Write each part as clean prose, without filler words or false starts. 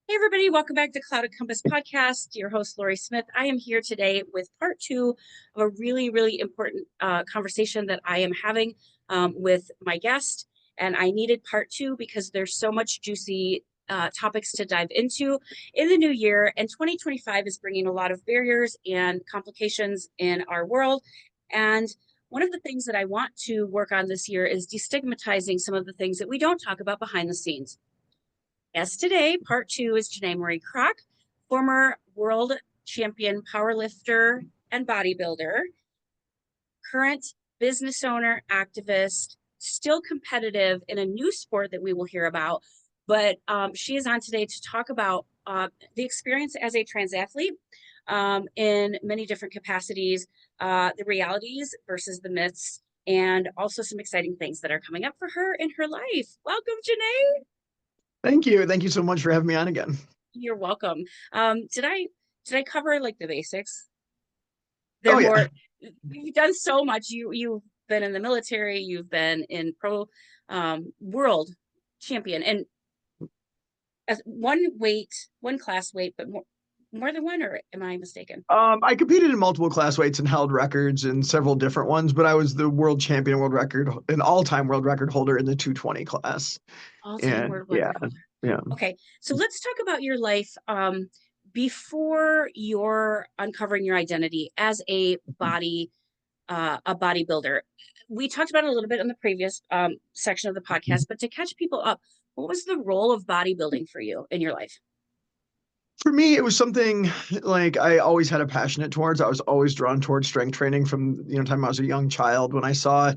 Hey, everybody, welcome back to Cloud and Compass Podcast. Your host, Lori Smith. I am here today with part two of a really important conversation that I am having with my guest. And I needed part two because there's so much juicy topics to dive into in the new year. And 2025 is bringing a lot of barriers and complications in our world. And one of the things that I want to work on this year is destigmatizing some of the things that we don't talk about behind the scenes. Yes, today, part two is Janae Marie Kroc, former world champion powerlifter and bodybuilder, current business owner, activist, still competitive in a new sport that we will hear about. But she is on today to talk about the experience as a trans athlete in many different capacities, the realities versus the myths, and also some exciting things that are coming up for her in her life. Welcome, Janae. Thank you. Thank you so much for having me on again. You're welcome. Did I cover like the basics? They're Oh yeah. more, you've done so much. You've been in the military, you've been in pro world champion, and as one class weight, but more than one, or am I mistaken? I competed in multiple class weights and held records in several different ones, but I was the world champion, world record, an all-time world record holder in the 220 class. All-time And world yeah, record holder. yeah. Okay, so let's talk about your life before you're uncovering your identity as a bodybuilder. We talked about it a little bit in the previous section of the podcast, but to catch people up, what was the role of bodybuilding for you in your life? For me, it was something like I always had a passionate towards. I was always drawn towards strength training from, time I was a young child. When I saw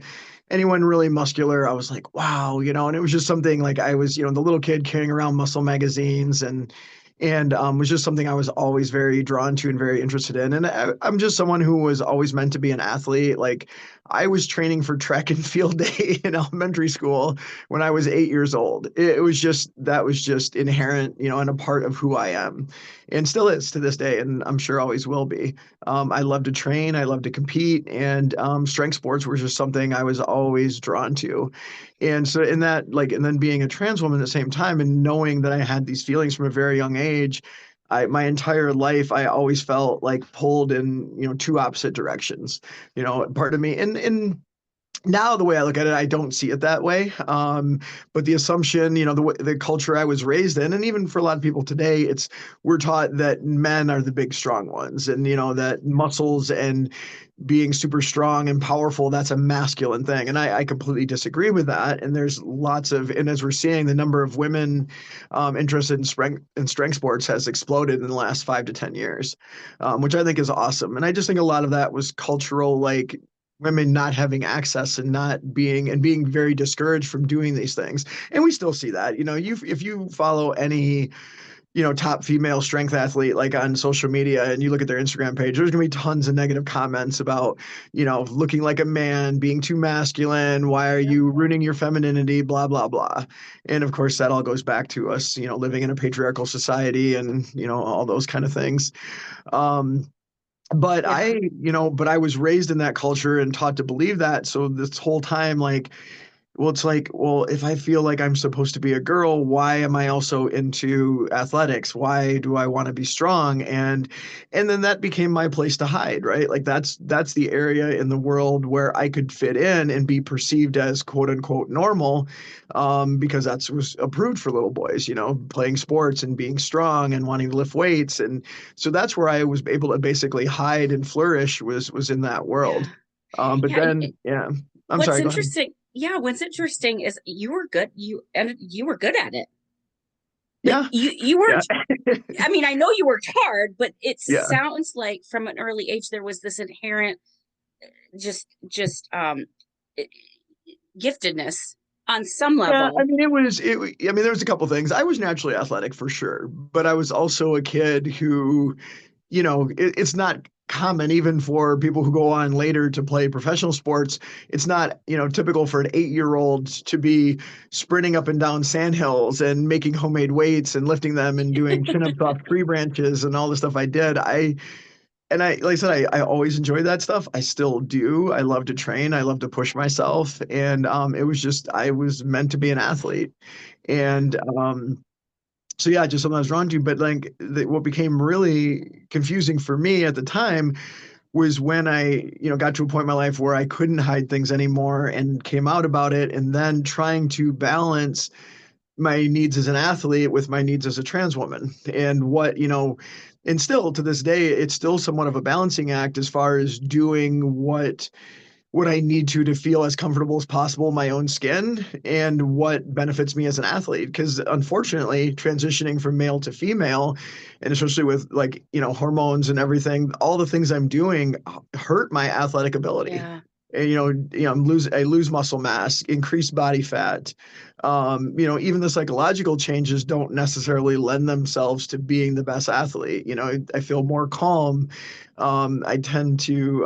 anyone really muscular, I was like, wow, and it was just something like I was, the little kid carrying around muscle magazines and was just something I was always very drawn to and very interested in. And I'm just someone who was always meant to be an athlete. Like I was training for track and field day in elementary school when I was 8 years old. It was just that was just inherent, and a part of who I am, and still is to this day, and I'm sure always will be. I love to train, I love to compete, and strength sports were just something I was always drawn to. And so in that, like, and then being a trans woman at the same time and knowing that I had these feelings from a very young age, my entire life, I always felt like pulled in, two opposite directions. Part of me, and now the way I look at it, I don't see it that way. But the assumption, the culture I was raised in, and even for a lot of people today, we're taught that men are the big strong ones, and that muscles and being super strong and powerful, that's a masculine thing. And I completely disagree with that. And there's and as we're seeing, the number of women interested in strength sports has exploded in the last 5 to 10 years, which I think is awesome. And I just think a lot of that was cultural, like women not having access and not being very discouraged from doing these things. And we still see that. If you follow any top female strength athlete like on social media and you look at their Instagram page, there's gonna be tons of negative comments about, looking like a man, being too masculine, why are Yep. you ruining your femininity, blah, blah, blah. And of course that all goes back to us, living in a patriarchal society and, all those kind of things. Um, but Yeah. I was raised in that culture and taught to believe that. So this whole time, like, well, it's like, well, if I feel like I'm supposed to be a girl, why am I also into athletics? Why do I want to be strong? And then that became my place to hide, right? Like that's the area in the world where I could fit in and be perceived as quote unquote normal, because that's was approved for little boys, playing sports and being strong and wanting to lift weights. And so that's where I was able to basically hide and flourish was in that world. Yeah. But Yeah. then, yeah, I'm What's sorry, go ahead. interesting, yeah, what's interesting is you were good. You were good at it. Like Yeah. you Yeah. weren't, I mean, I know you worked hard, but it Yeah. sounds like from an early age there was this inherent just giftedness on some Yeah, I level. mean, I mean, there was a couple things. I was naturally athletic for sure, but I was also a kid who, it's not common even for people who go on later to play professional sports. It's not, typical for an 8-year-old to be sprinting up and down sand hills and making homemade weights and lifting them and doing chin-ups off tree branches and all the stuff I did. Like I said, I always enjoyed that stuff. I still do. I love to train. I love to push myself. And it was just, I was meant to be an athlete. And so yeah, just something I was drawn to. But like what became really confusing for me at the time was when I, got to a point in my life where I couldn't hide things anymore and came out about it, and then trying to balance my needs as an athlete with my needs as a trans woman. And and still to this day, it's still somewhat of a balancing act as far as doing what I need to feel as comfortable as possible in my own skin and what benefits me as an athlete. Because unfortunately, transitioning from male to female, and especially with like, hormones and everything, all the things I'm doing hurt my athletic ability. Yeah, And, I lose muscle mass, increase body fat. Even the psychological changes don't necessarily lend themselves to being the best athlete. I feel more calm. I tend to,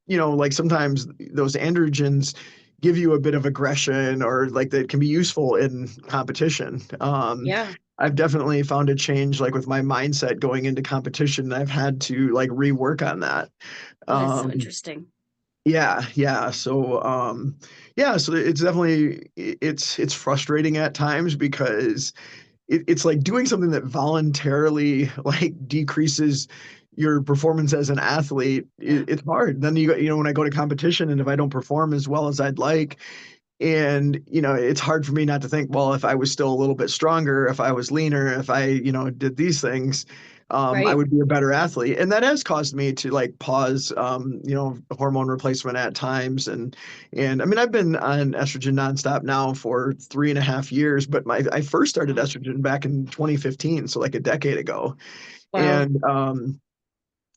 like sometimes those androgens give you a bit of aggression or like that can be useful in competition. yeah. I've definitely found a change like with my mindset going into competition. I've had to like rework on that. Oh, that's so Um, interesting. yeah, yeah. So it's definitely it's frustrating at times because it's like doing something that voluntarily like decreases your performance as an athlete. Yeah, It's hard. Then when I go to competition and if I don't perform as well as I'd like, and it's hard for me not to think, well, if I was still a little bit stronger, if I was leaner, if I did these things, I right. would be a better athlete. And that has caused me to like pause hormone replacement at times. And I mean, I've been on estrogen nonstop now for 3.5 years, but I first started Wow. estrogen back in 2015, so like a decade ago. Wow.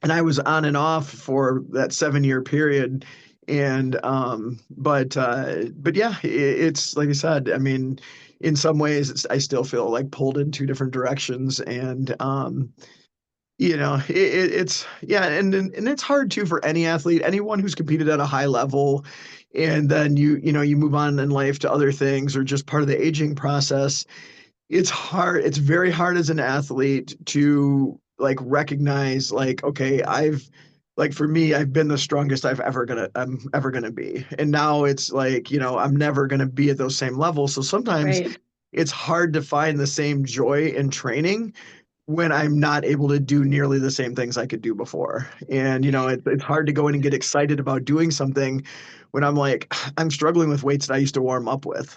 And I was on and off for that 7 year period. And but yeah, it's like I said, I mean, in some ways I still feel like pulled in two different directions. And it's yeah, and it's hard too for any athlete, anyone who's competed at a high level, and then you move on in life to other things or just part of the aging process. It's hard. It's very hard as an athlete to like recognize like, okay, like for me, I've been the strongest I'm ever gonna be. And now it's like, I'm never gonna be at those same levels. So sometimes Right. it's hard to find the same joy in training when I'm not able to do nearly the same things I could do before. And, it's hard to go in and get excited about doing something when I'm like, I'm struggling with weights that I used to warm up with,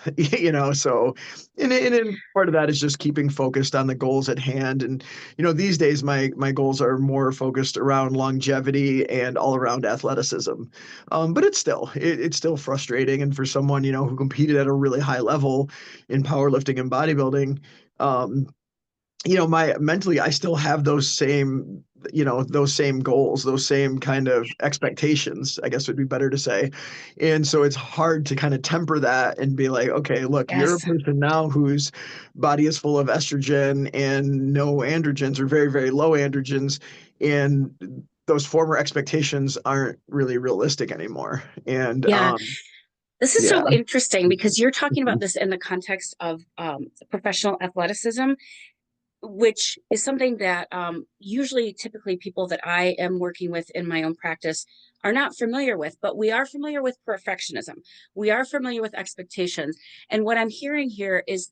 so, and part of that is just keeping focused on the goals at hand. And, these days my goals are more focused around longevity and all around athleticism. But it's still frustrating. And for someone, who competed at a really high level in powerlifting and bodybuilding, um, my mentally I still have those same goals, those same kind of expectations, I guess would be better to say. And so it's hard to kind of temper that and be like, okay, look, you're a Yes. person now whose body is full of estrogen and no androgens or very, very low androgens. And those former expectations aren't really realistic anymore. And Yeah. This is yeah. so interesting because you're talking about this in the context of professional athleticism, which is something that usually, typically, people that I am working with in my own practice are not familiar with, but we are familiar with perfectionism. We are familiar with expectations. And what I'm hearing here is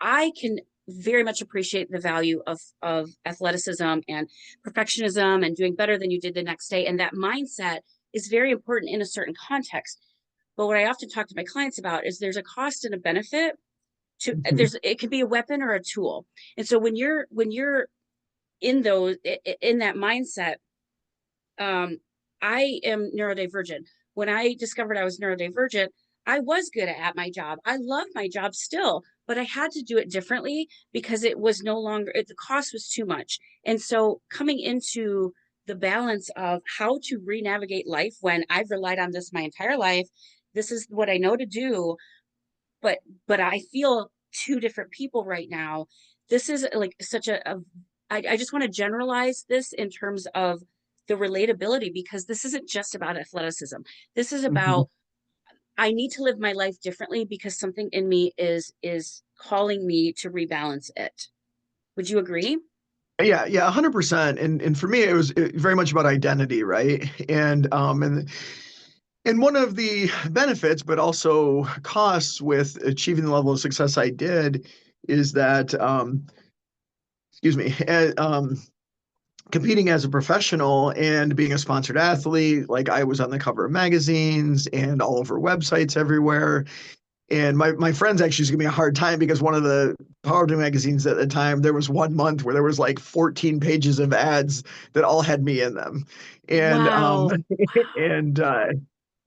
I can very much appreciate the value of athleticism and perfectionism and doing better than you did the next day. And that mindset is very important in a certain context. But what I often talk to my clients about is there's a cost and a benefit to it can be a weapon or a tool. And so when you're in that mindset, I am neurodivergent. When I discovered I was neurodivergent, I was good at my job. I love my job still, but I had to do it differently because it was no longer, the cost was too much. And so coming into the balance of how to re-navigate life when I've relied on this my entire life, this is what I know to do, but I feel two different people right now. This is like such I just want to generalize this in terms of the relatability, because this isn't just about athleticism. This is about I need to live my life differently because something in me is calling me to rebalance it. Would you agree? Yeah, yeah, 100%. And for me, it was very much about identity, right? And one of the benefits, but also costs with achieving the level of success I did is that, excuse me, competing as a professional and being a sponsored athlete, like I was on the cover of magazines and all over websites everywhere. And my friends actually used to give me a hard time because one of the powerlifting magazines at the time, there was 1 month where there was like 14 pages of ads that all had me in them. And Wow. and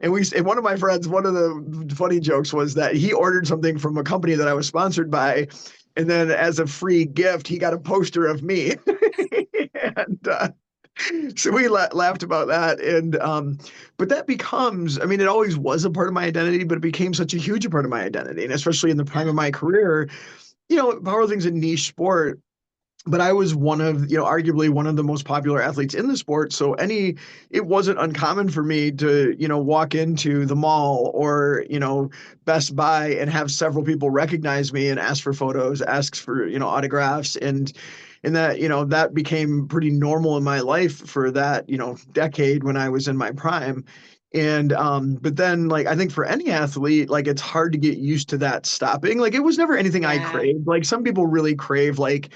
and one of my friends, one of the funny jokes was that he ordered something from a company that I was sponsored by, and then as a free gift, he got a poster of me. And so we laughed about that. And but that becomes, I mean, it always was a part of my identity, but it became such a huge part of my identity. And especially in the prime of my career, powerlifting's a niche sport, but I was one of, arguably one of the most popular athletes in the sport. So it wasn't uncommon for me to, walk into the mall or, Best Buy and have several people recognize me and ask for photos, ask for, autographs. And that, that became pretty normal in my life for that, decade when I was in my prime. And but then like I think for any athlete, like it's hard to get used to that stopping. Like it was never anything I Yeah. craved. Like some people really crave like,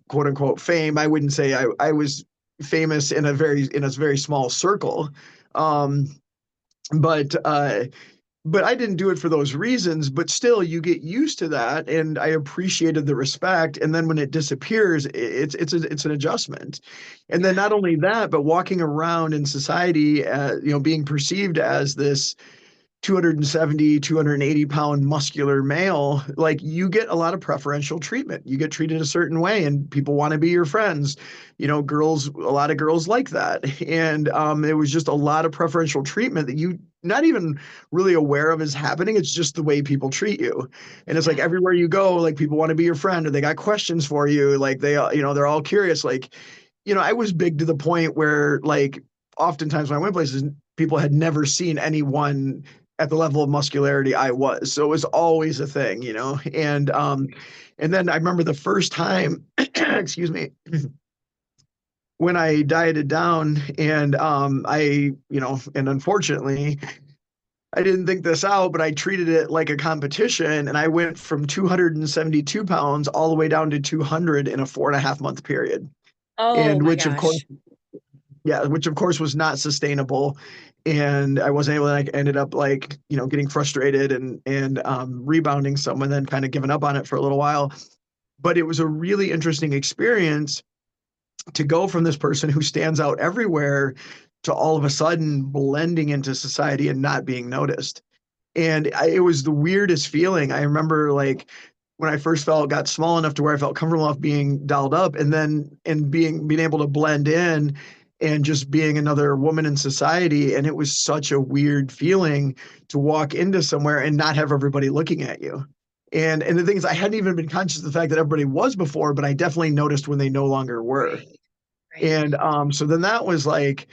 quote unquote fame. I wouldn't say I was famous in a very small circle. Um, but I didn't do it for those reasons, but still you get used to that and I appreciated the respect. And then when it disappears, it's an adjustment. And then Yeah. not only that, but walking around in society, being perceived as this 270, 280-pound muscular male, like you get a lot of preferential treatment. You get treated a certain way and people want to be your friends. A lot of girls like that. And it was just a lot of preferential treatment that you not even really aware of is happening. It's just the way people treat you. And it's like Yeah. everywhere you go, like people want to be your friend or they got questions for you. Like they're all curious. Like, I was big to the point where like oftentimes when I went places, people had never seen anyone at the level of muscularity I was. So it was always a thing, and then I remember the first time, excuse me, when I dieted down and and unfortunately I didn't think this out, but I treated it like a competition and I went from 272 pounds all the way down to 200 in a 4.5 month period. Oh And my which of course gosh. yeah, which of course was not sustainable. And I wasn't able to like ended up like, getting frustrated and rebounding some and then kind of giving up on it for a little while. But it was a really interesting experience to go from this person who stands out everywhere to all of a sudden blending into society and not being noticed. And it was the weirdest feeling. I remember like when I first got small enough to where I felt comfortable enough being dolled up and then and being able to blend in and just being another woman in society. And it was such a weird feeling to walk into somewhere and not have everybody looking at you. And the thing is, I hadn't even been conscious of the fact that everybody was before, but I definitely noticed when they no longer were. Right. Right. And so then that was like,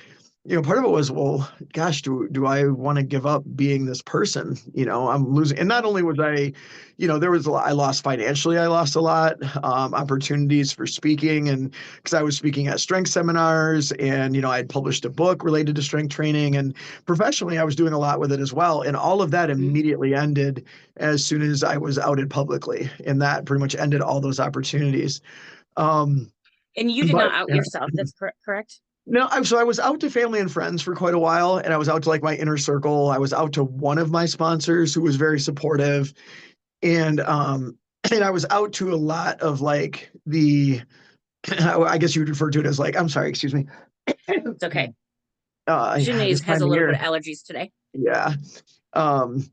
part of it was, well, gosh, do I want to give up being this person? I'm losing. And not only was there was a lot, I lost financially, I lost a lot, opportunities for speaking, and because I was speaking at strength seminars, and I had published a book related to strength training, and professionally, I was doing a lot with it as well. And all of that Mhm. immediately ended as soon as I was outed publicly, and that pretty much ended all those opportunities. Um, And you did but not out yourself. That's correct. no, so I was out to family and friends for quite a while, and I was out to like my inner circle. I was out to one of my sponsors who was very supportive, and and I was out to a lot of like the, I guess you would refer to it as like, I'm sorry, excuse me. It's okay. Yeah, Janae this has time a of little bit year, of allergies today. yeah. Um,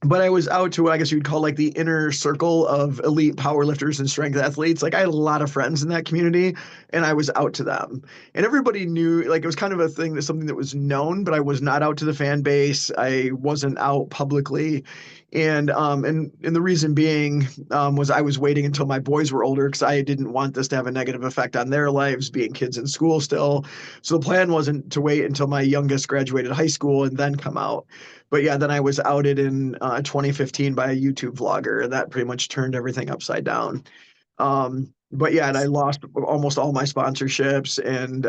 but I was out to what I guess you'd call like the inner circle of elite powerlifters and strength athletes. Like I had a lot of friends in that community and I was out to them. And everybody knew like it was kind of a thing that's something that was known, but I was not out to the fan base. I wasn't out publicly. And the reason being was I was waiting until my boys were older because I didn't want this to have a negative effect on their lives, being kids in school still. So the plan wasn't to wait until my youngest graduated high school and then come out. But yeah, then I was outed in 2015 by a YouTube vlogger, and that pretty much turned everything upside down. But yeah, and I lost almost all my sponsorships, and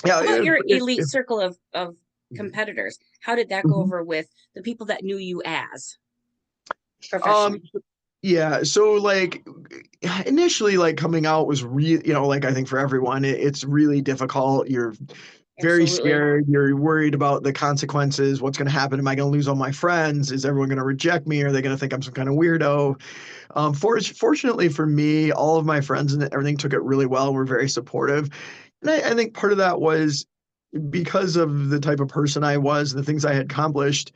yeah, How about your elite it, circle of competitors? How did that go Mhm. over with the people that knew you as um, professionally? Yeah, so like initially, like coming out was really, like I think for everyone, it's really difficult. You're very Absolutely. scared. You're worried about the consequences. What's going to happen? Am I going to lose all my friends? Is everyone going to reject me? Are they going to think I'm some kind of weirdo? Fortunately for me, all of my friends and everything took it really well and were very supportive. And I think part of that was because of the type of person I was, the things I had accomplished,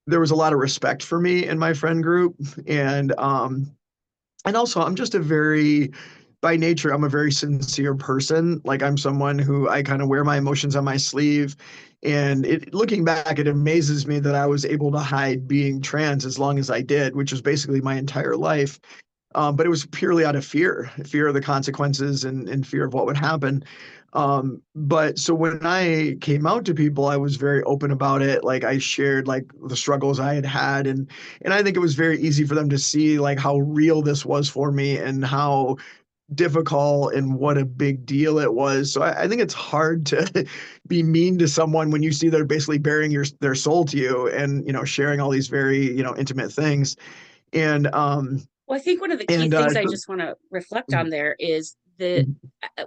there was a lot of respect for me in my friend group. And also I'm just a very by nature, I'm a very sincere person. Like I'm someone who I kind of wear my emotions on my sleeve. And looking back, it amazes me that I was able to hide being trans as long as I did, which was basically my entire life. But it was purely out of fear of the consequences and fear of what would happen. But so when I came out to people, I was very open about it. Like I shared like the struggles I had had, and I think it was very easy for them to see like how real this was for me and how difficult and what a big deal it was. So I think it's hard to be mean to someone when you see they're basically bearing their soul to you and sharing all these very intimate things. And Well, I think one of the key and things I so, just want to reflect on there is that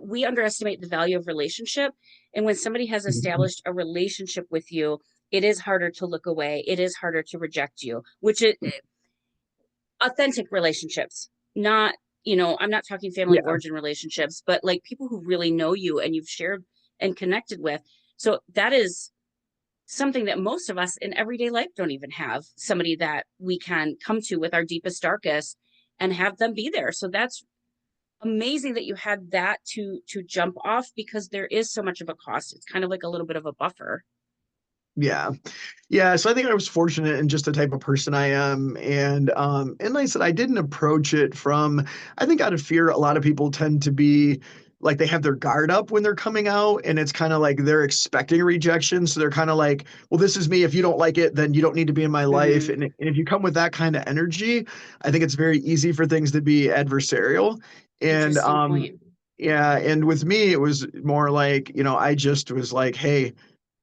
we underestimate the value of relationship. And when somebody has established a relationship with you, it is harder to look away. It is harder to reject you, which is authentic relationships, not, I'm not talking family of yeah. origin relationships, but like people who really know you and you've shared and connected with. So that is something that most of us in everyday life don't even have, somebody that we can come to with our deepest, darkest and have them be there. So that's amazing that you had that to jump off, because there is so much of a cost. It's kind of like a little bit of a buffer. Yeah. Yeah. So I think I was fortunate in just the type of person I am. And like I said, I didn't approach it from, I think out of fear, a lot of people tend to be like they have their guard up when they're coming out, and it's kind of like they're expecting rejection. So they're kind of like, well, this is me. If you don't like it, then you don't need to be in my life. Mm-hmm. And if you come with that kind of energy, I think it's very easy for things to be adversarial. And Interesting point. yeah, and with me, it was more like, I just was like, hey,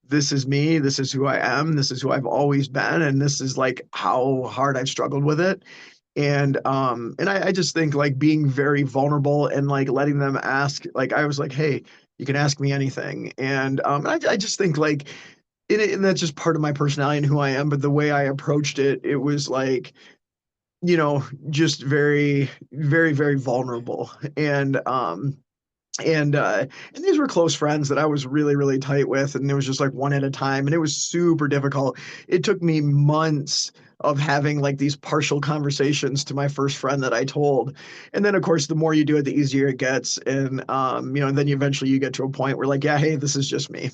this is me, this is who I am, this is who I've always been, and this is like how hard I've struggled with it. And I just think like being very vulnerable and like letting them ask, like I was like, hey, you can ask me anything. And I just think like and that's just part of my personality and who I am, but the way I approached it, it was like, just very, very, very vulnerable. And these were close friends that I was really, really tight with, and it was just like one at a time, and it was super difficult. It took me months of having like these partial conversations to my first friend that I told. And then of course the more you do it, the easier it gets. And then eventually you get to a point where like, yeah, hey, this is just me.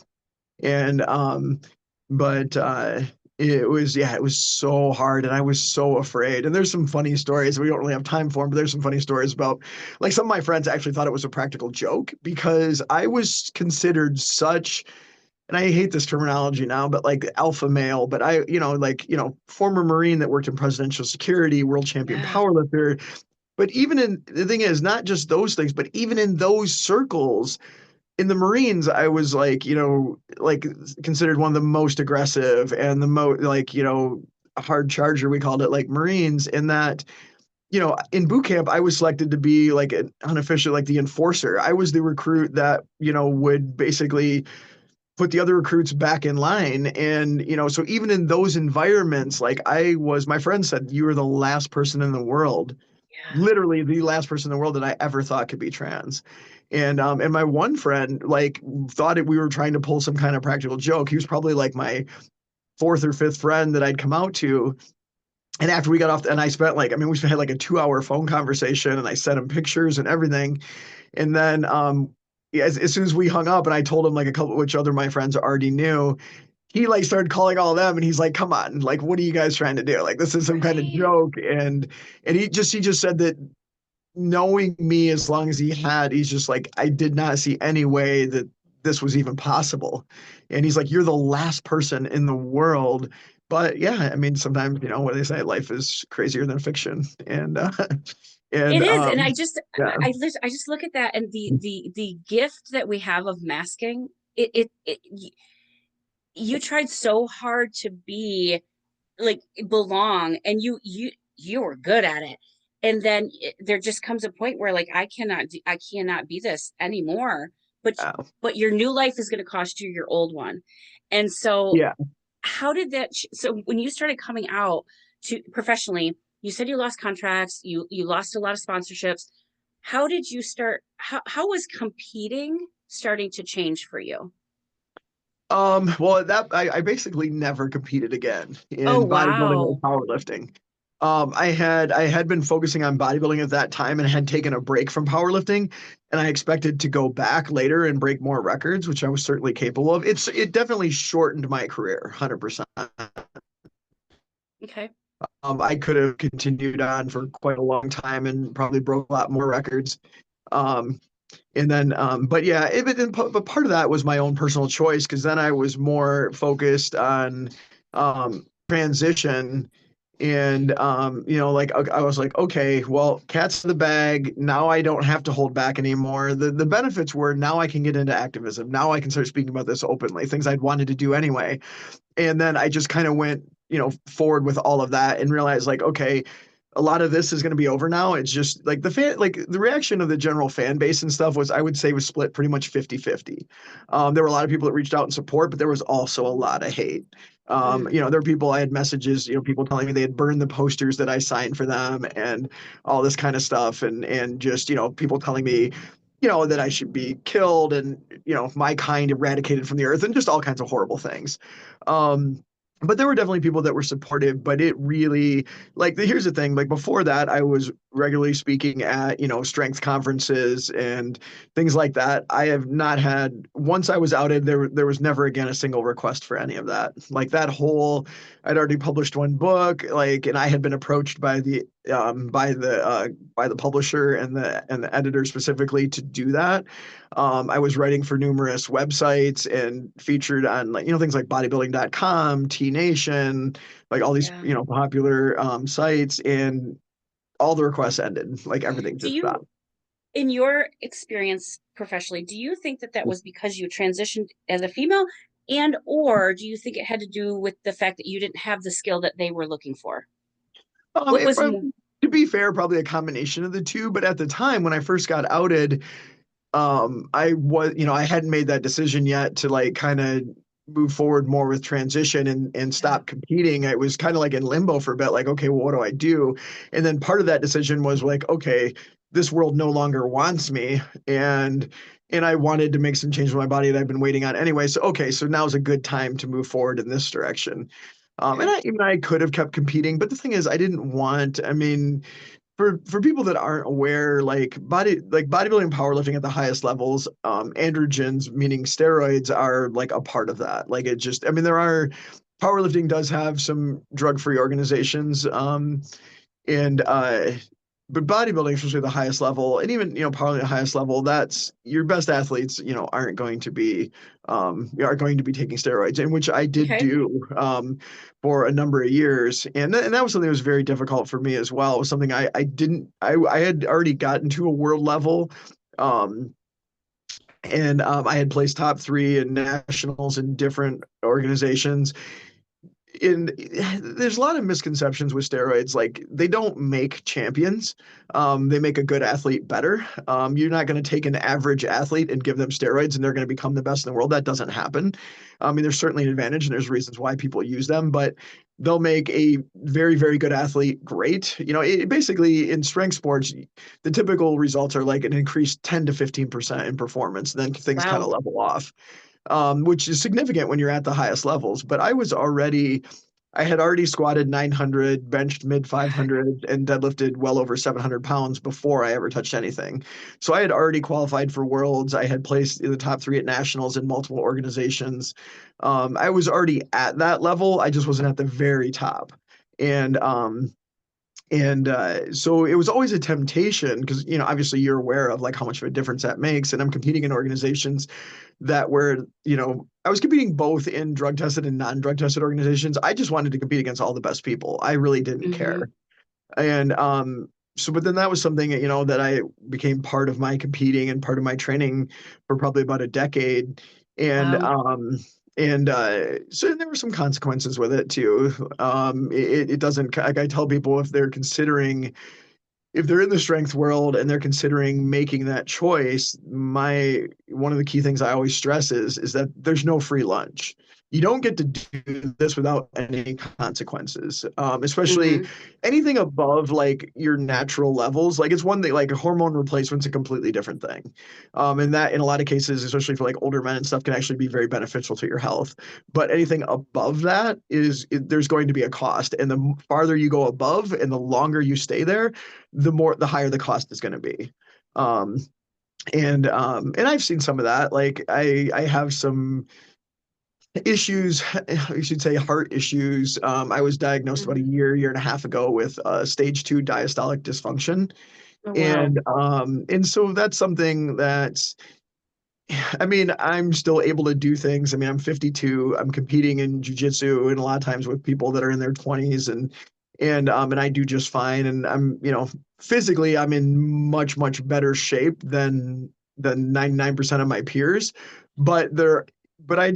And um but uh it was so hard, and I was so afraid. And there's some funny stories. We don't really have time for them, but there's some funny stories about like some of my friends actually thought it was a practical joke because I was considered such, and I hate this terminology now, but like alpha male, but former Marine that worked in presidential security, world champion Yeah. powerlifter. But even in the thing is not just those things, but even in those circles, in the Marines, I was like, like considered one of the most aggressive and the most like, a hard charger, we called it, like Marines, in that, in boot camp, I was selected to be like an unofficial, like the enforcer. I was the recruit that, would basically put the other recruits back in line. And, so even in those environments, like my friend said, you were the last person in the world, Yeah. literally the last person in the world that I ever thought could be trans. And my one friend like thought we were trying to pull some kind of practical joke. He was probably like my fourth or fifth friend that I'd come out to. And after we got off, and I spent like, I mean, we had like a 2 hour phone conversation, and I sent him pictures and everything. And then yeah, as soon as we hung up, and I told him like a couple, which other my friends already knew, he like started calling all of them, and he's like, come on, like, what are you guys trying to do? Like, this is some kind of Right. joke. And he just said that knowing me as long as he had, he's just like, I did not see any way that this was even possible. And he's like, you're the last person in the world. But yeah, I mean, sometimes, what they say, life is crazier than fiction. And It is, and yeah, I just look at that, and the gift that we have of masking. You tried so hard to be like belong, and you were good at it, And then there just comes a point where like I cannot be this anymore. But Wow. but your new life is going to cost you your old one. And so Yeah. how did that so when you started coming out to professionally, you said you lost contracts, you lost a lot of sponsorships. How did you start how was competing starting to change for you? Well, I basically never competed again Oh in bodybuilding or wow. powerlifting. I had been focusing on bodybuilding at that time and had taken a break from powerlifting, and I expected to go back later and break more records, which I was certainly capable of. It definitely shortened my career, 100%. Okay. I could have continued on for quite a long time and probably broke a lot more records. Um, and then, but yeah, but part of that was my own personal choice because then I was more focused on transition. And, like I was like, okay, well, cat's in the bag. Now I don't have to hold back anymore. The benefits were now I can get into activism. Now I can start speaking about this openly, things I'd wanted to do anyway. And then I just kind of went, forward with all of that and realized like, okay, a lot of this is going to be over now. It's just like the reaction of the general fan base and stuff was, I would say, was split pretty much 50-50. There were a lot of people that reached out in support, but there was also a lot of hate. Mm, There were people, I had messages, people telling me they had burned the posters that I signed for them and all this kind of stuff. And just, people telling me, that I should be killed and, my kind eradicated from the earth and just all kinds of horrible things. Um, but there were definitely people that were supportive, but it really, like, here's the thing, like before that I was regularly speaking at strength conferences and things like that. I have not had, once I was outed, there was never again a single request for any of that. Like that whole, I'd already published one book, like, and I had been approached by the by the publisher and the editor specifically to do that. I was writing for numerous websites and featured on, like, things like bodybuilding.com, T Nation, like all these, yeah. popular sites, and all the requests ended. Like everything Do just you, stopped. in your experience professionally, do you think that that was because you transitioned as a female, and or do you think it had to do with the fact that you didn't have the skill that they were looking for? What It was probably, to be fair, probably a combination of the two. But at the time when I first got outed, I was, I hadn't made that decision yet to like kind of move forward more with transition and yeah. stop competing. I was kind of like in limbo for a bit, like, okay, well, what do I do? And then part of that decision was like, okay, this world no longer wants me. And I wanted to make some change with my body that I've been waiting on anyway. So okay, so now's a good time to move forward in this direction. And Okay. I could have kept competing, but the thing is, I didn't want. I mean, for people that aren't aware, like bodybuilding and powerlifting at the highest levels, androgens, meaning steroids, are like a part of that. Like it just, I mean, there are, powerlifting does have some drug-free organizations, and but bodybuilding, especially at the highest level, and even probably the highest level, that's your best athletes, are going to be taking steroids, and which I did Okay. do for a number of years, and that was something that was very difficult for me as well. It was something I had already gotten to a world level. Um, and I had placed top three in nationals in different organizations, and there's a lot of misconceptions with steroids. Like they don't make champions. They make a good athlete better. You're not going to take an average athlete and give them steroids and they're going to become the best in the world. That doesn't happen. I mean, there's certainly an advantage and there's reasons why people use them, but they'll make a very, very good athlete great. Basically in strength sports, the typical results are like an increased 10 to 15% in performance. Then things kind of Wow. level off, which is significant when you're at the highest levels. But I had already squatted 900, benched mid 500, and deadlifted well over 700 pounds before I ever touched anything. So I had already qualified for worlds. I had placed in the top three at nationals in multiple organizations. I was already at that level. I just wasn't at the very top. And so it was always a temptation because, obviously you're aware of like how much of a difference that makes. And I'm competing in organizations that were, I was competing both in drug tested and non-drug tested organizations. I just wanted to compete against all the best people. I really didn't Hmm. care. And so, but then that was something, that I became part of my competing and part of my training for probably about a decade. And Wow. so there were some consequences with it too. It doesn't, like I tell people, if they're considering if they're in the strength world and they're considering making that choice, one of the key things I always stress is that there's no free lunch. You don't get to do this without any consequences, especially Hmm. anything above like your natural levels. Like it's one thing, like a hormone replacement's a completely different thing. And that in a lot of cases, especially for like older men and stuff, can actually be very beneficial to your health. But anything above that there's going to be a cost. And the farther you go above and the longer you stay there, the higher the cost is going to be. Um, and I've seen some of that. Like I have some issues, I should say heart issues. I was diagnosed about a Hmm. year and a half ago with stage 2 diastolic dysfunction. Oh, wow. And so that's something that's, I mean, I'm still able to do things. I mean, I'm 52. I'm competing in jujitsu and a lot of times with people that are in their 20s and I do just fine. And I'm, physically I'm in much better shape than 99% of my peers. But I had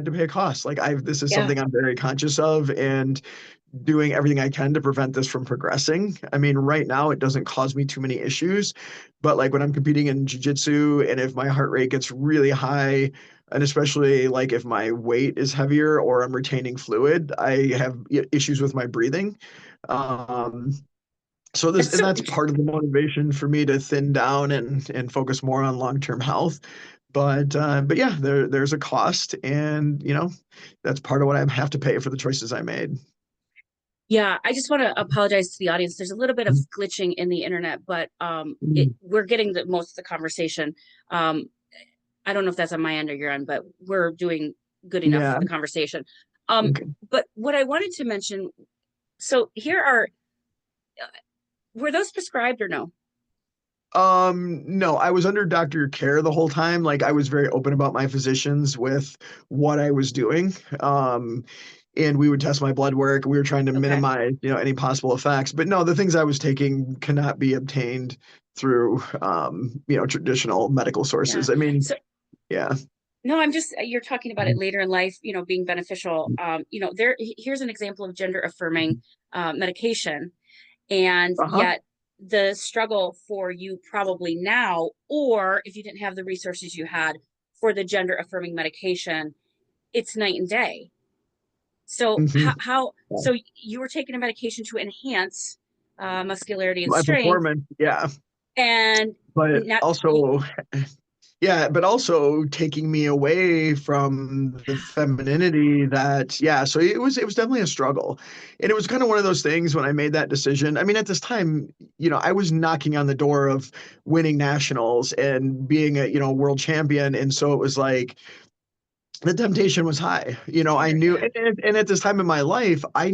to pay a cost. Like this is Yeah. something I'm very conscious of and doing everything I can to prevent this from progressing. I mean, right now it doesn't cause me too many issues, but like when I'm competing in jiu-jitsu and if my heart rate gets really high, and especially like if my weight is heavier or I'm retaining fluid, I have issues with my breathing. Um, That's so that's part of the motivation for me to thin down and focus more on long-term health. But yeah, there's a cost, and that's part of what I have to pay for the choices I made. Yeah, I just want to apologize to the audience. There's a little bit of glitching in the internet, but Mm. we're getting the most of the conversation. Um, I don't know if that's on my end or your end, but we're doing good enough Yeah. for the conversation. Um, Okay. but what I wanted to mention, so here are, were those prescribed or no? No, I was under doctor care the whole time. Like I was very open about my physicians with what I was doing. And we would test my blood work. We were trying to Okay. minimize, any possible effects. But no, the things I was taking cannot be obtained through, traditional medical Yeah. sources. I mean, So yeah. no, I'm just, you're talking about it later in life, being beneficial. Here's an example of gender affirming medication. And Uh-huh. yet the struggle for you probably now, or if you didn't have the resources you had for the gender affirming medication, it's night and day. So Hmm. so you were taking a medication to enhance muscularity and My strength, performance, yeah. and But not, also, yeah, but also taking me away from the femininity that, yeah, so it was definitely a struggle. And it was kind of one of those things when I made that decision. I mean, at this time, I was knocking on the door of winning nationals and being a, world champion. And so it was like the temptation was high. I sure, knew, yeah, and at this time in my life, I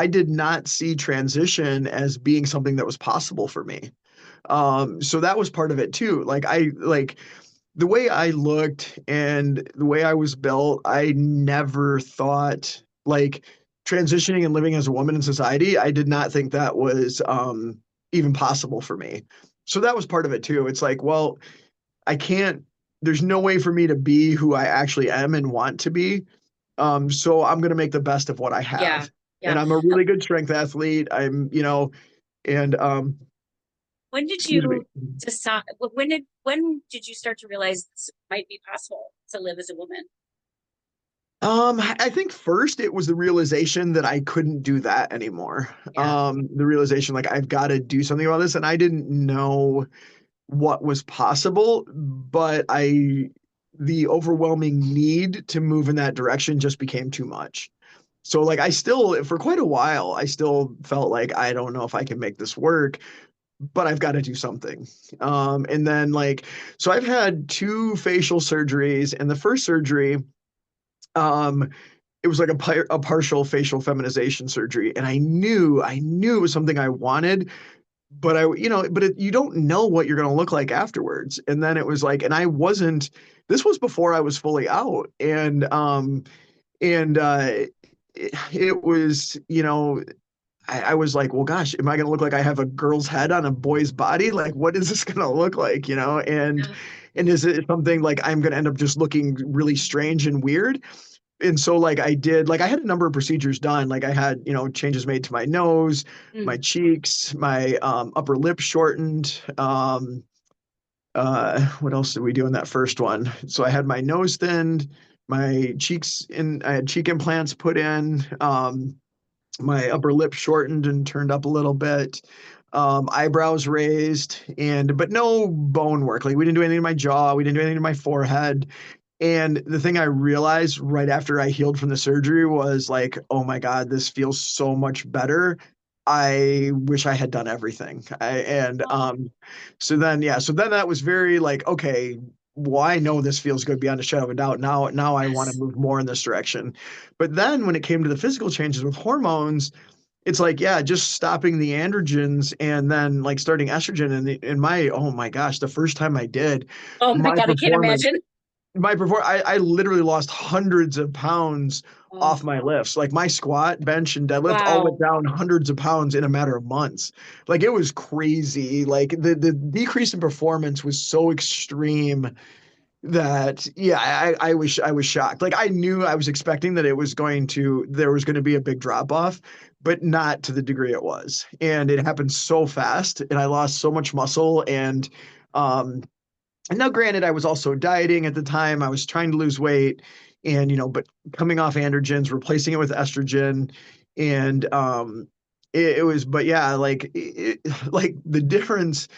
did not see transition as being something that was possible for me. So that was part of it too. Like the way I looked and the way I was built, I never thought like transitioning and living as a woman in society. I did not think that was even possible for me. So that was part of it too. It's like, well, I can't. There's no way for me to be who I actually am and want to be. So I'm gonna make the best of what I yeah, have. yeah. And I'm a really good strength athlete. And When did excuse me. you decide? When did you start to realize this might be possible to live as a woman? I think first it was the realization that I couldn't do that anymore. Yeah, The realization like I've got to do something about this, and I didn't know what was possible, but the overwhelming need to move in that direction just became too much. So like I still, for quite a while, I still felt like I don't know if I can make this work, but I've got to do something. And then like, so I've had two facial surgeries, and the first surgery, um, it was like a partial facial feminization surgery, and I knew it was something I wanted, but you don't know what you're going to look like afterwards. And then it was like, and I wasn't. This was before I was fully out, and it was, I was like, well, gosh, am I going to look like I have a girl's head on a boy's body? Like, what is this going to look like, And yeah, is it something like I'm going to end up just looking really strange and weird? and so like I had a number of procedures done. Like I had, changes made to my nose, my Mm. cheeks, my upper lip shortened. What else did we do in that first one? So I had my nose thinned, my cheeks in, I had cheek implants put in, my upper lip shortened and turned up a little bit, eyebrows raised, but no bone work. Like we didn't do anything to my jaw, we didn't do anything to my forehead. And the thing I realized right after I healed from the surgery was like, oh my God, this feels so much better. I wish I had done everything. Oh, So then that was very like, okay, well, I know this feels good beyond a shadow of a doubt. Now I want to yes. move more in this direction. But then when it came to the physical changes with hormones, it's like, yeah, just stopping the androgens and then like starting estrogen. And my, oh my gosh, the first time I did, Oh my my God, I can't performance imagine. I literally lost hundreds of pounds Oh, off my lifts. Like my squat, bench, and deadlift all went wow. down hundreds of pounds in a matter of months. Like it was crazy. Like the decrease in performance was so extreme that yeah, I was shocked. Like I knew I was expecting that there was going to be a big drop off, but not to the degree it was. And it happened so fast, and I lost so much muscle um and now granted I was also dieting at the time. I was trying to lose weight and but coming off androgens, replacing it with estrogen, and it was, but yeah, like the difference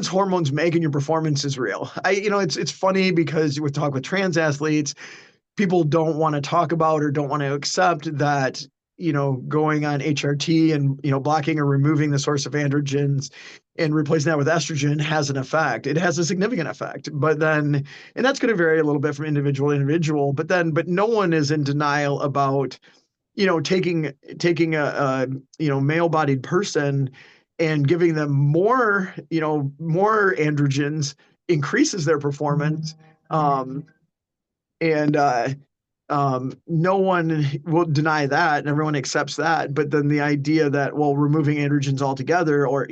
hormones make in your performance is real. It's funny because we talk with trans athletes, people don't want to talk about or don't want to accept that going on HRT and blocking or removing the source of androgens and replacing that with estrogen has an effect. It has a significant effect, and that's going to vary a little bit from individual to individual. But no one is in denial about taking a male-bodied person and giving them more androgens increases their performance. And no one will deny that, and everyone accepts that. But then the idea that, well, removing androgens altogether, or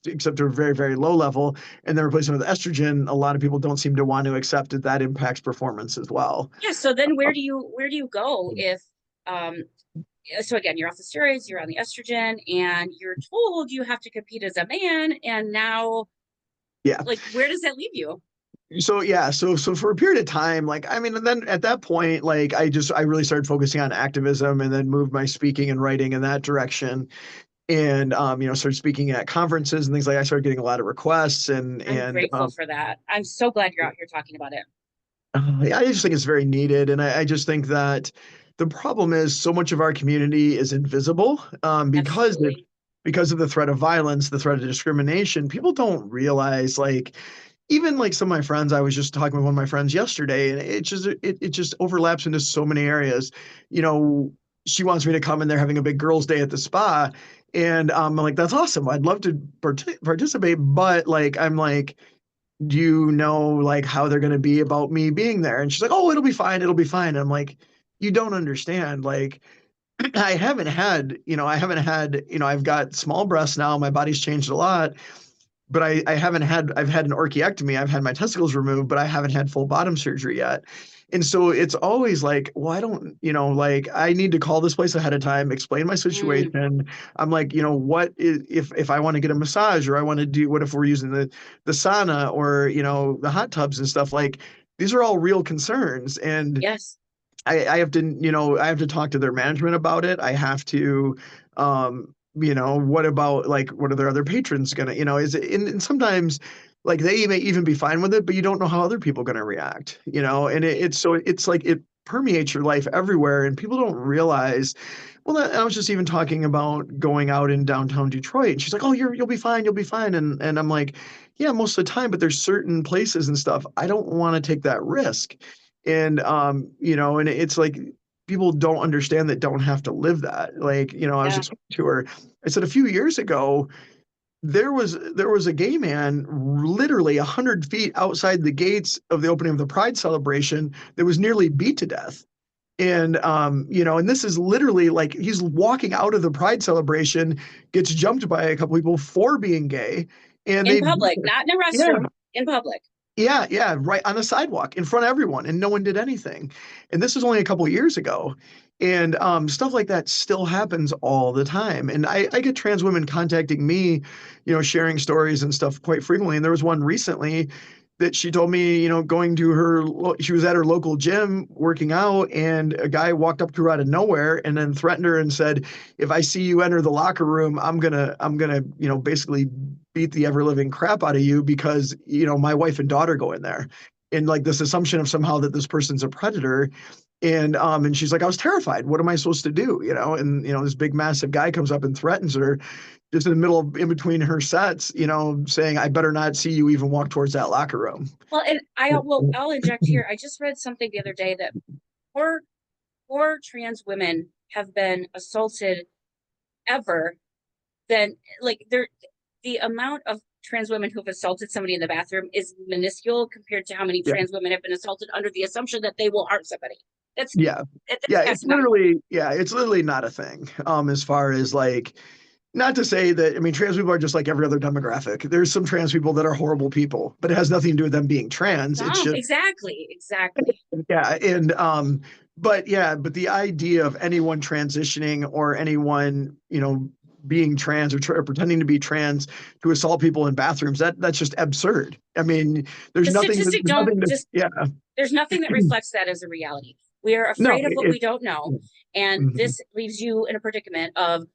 except to a very, very low level, and then replacing with estrogen, a lot of people don't seem to want to accept that that impacts performance as well. Yeah. So then where do you go if um so again, you're off the steroids, you're on the estrogen, and you're told you have to compete as a man, and now Yeah. like where does that leave you? So yeah, so for a period of time, like I mean, and then at that point, like I really started focusing on activism, and then moved my speaking and writing in that direction, and started speaking at conferences and things like that. I started getting a lot of requests, and I'm and grateful for that. I'm so glad you're out here talking about it. I just think it's very needed, and I just think that the problem is so much of our community is invisible, Absolutely. because of the threat of violence, the threat of discrimination. People don't realize, like, even like some of my friends, I was just talking with one of my friends yesterday, and it just overlaps into so many areas. You know, she wants me to come, and they're having a big girls' day at the spa, and I'm like, that's awesome. I'd love to participate, but like, I'm like, do you know like how they're going to be about me being there? And she's like, oh, it'll be fine, it'll be fine. And I'm like, you don't understand. Like, I've got small breasts now, my body's changed a lot, but I've had an orchiectomy, I've had my testicles removed, but I haven't had full bottom surgery yet. And so it's always like, well, I don't, like I need to call this place ahead of time, explain my Mm, situation. I'm like, what if I want to get a massage, or I want to do, what if we're using the sauna, or the hot tubs and stuff? Like these are all real concerns. And yes. I have to talk to their management about it. I have to, what about like, what are their other patrons gonna, is it, and sometimes like they may even be fine with it, but you don't know how other people are gonna react, and it's like it permeates your life everywhere, and people don't realize. Well, I was just even talking about going out in downtown Detroit, and she's like, "Oh, you'll be fine, you'll be fine," and I'm like, "Yeah, most of the time, but there's certain places and stuff I don't want to take that risk." And it's like people don't understand that don't have to live that. Like, I was Yeah. explaining to her, I said a few years ago, there was a gay man literally 100 feet outside the gates of the opening of the Pride celebration that was nearly beat to death. And this is literally like he's walking out of the Pride celebration, gets jumped by a couple people for being gay, and In they, public, not in a yeah, restroom, in public. Yeah, yeah, right on the sidewalk in front of everyone, and no one did anything. And this was only a couple of years ago. And stuff like that still happens all the time. And I get trans women contacting me, sharing stories and stuff quite frequently. And there was one recently that she told me, going to she was at her local gym working out, and a guy walked up to her out of nowhere and then threatened her and said, "If I see you enter the locker room, I'm gonna, basically beat the ever living crap out of you because, my wife and daughter go in there." And like this assumption of somehow that this person's a predator. And she's like, "I was terrified. What am I supposed to do?" And this big massive guy comes up and threatens her just in between her sets, saying, "I better not see you even walk towards that locker room." Well, and I'll inject here. I just read something the other day that more trans women have been assaulted ever than like the amount of trans women who've assaulted somebody in the bathroom is minuscule compared to how many Yeah. trans women have been assaulted under the assumption that they will harm somebody. That's Yeah. Yeah. that's It's asinine. literally, yeah, it's literally not a thing. As far as like, not to say that, I mean, trans people are just like every other demographic. There's some trans people that are horrible people, but it has nothing to do with them being trans. It's No, just, exactly. yeah. But the idea of anyone transitioning or anyone, being trans or pretending to be trans to assault people in bathrooms, that's just absurd. I mean, The statistic there's don't nothing to, just yeah. there's nothing that reflects that as a reality. We are No, afraid of what we don't know, and mhm. this leaves you in a predicament of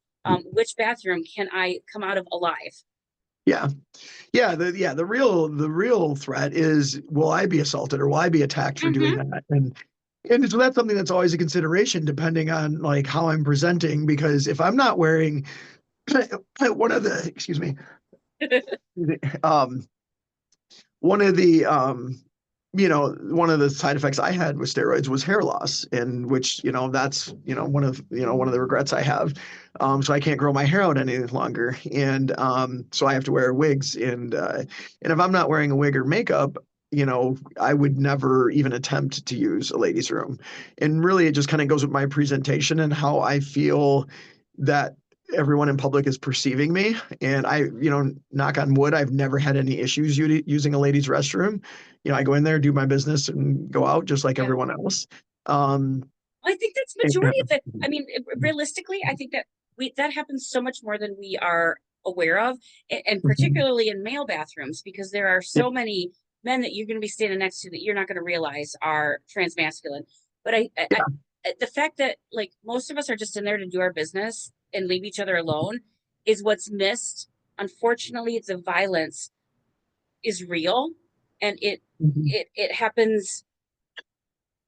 which bathroom can I come out of alive? Yeah. The real threat is, will I be assaulted or will I be attacked for doing Mm-hmm. that? And so that's something that's always a consideration depending on like how I'm presenting, because if I'm not wearing one of the, excuse me, um one of the one of the side effects I had with steroids was hair loss, and which, that's, one of the regrets I have. So I can't grow my hair out any longer. And so I have to wear wigs. And if I'm not wearing a wig or makeup, I would never even attempt to use a ladies' room. And really, it just kind of goes with my presentation and how I feel that everyone in public is perceiving me. And I, knock on wood, I've never had any issues using a ladies' restroom. I go in there, do my business, and go out just like Yeah. everyone else. Um, I think that's and, majority of it. I mean, realistically, I think that that happens so much more than we are aware of, and mhm. particularly in male bathrooms, because there are Yeah, so many men that you're going to be standing next to that you're not going to realize are transmasculine. But the fact that like most of us are just in there to do our business and leave each other alone is what's missed. Unfortunately, the violence is real, and mhm. it happens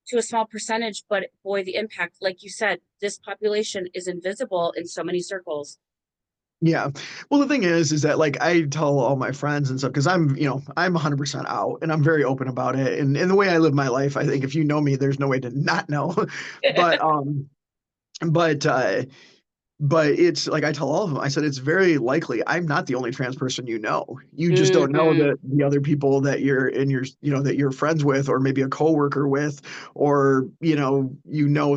to a small percentage, but boy, the impact, like you said, this population is invisible in so many circles. Yeah. Well, the thing is that like I tell all my friends and stuff, because I'm 100% out and I'm very open about it. And the way I live my life, I think if you know me, there's no way to not know. But but uh But it's like I tell all of them, I said, it's very likely I'm not the only trans person you know. You just don't know Mm-hmm. that the other people that that you're friends with, or maybe a coworker with, or,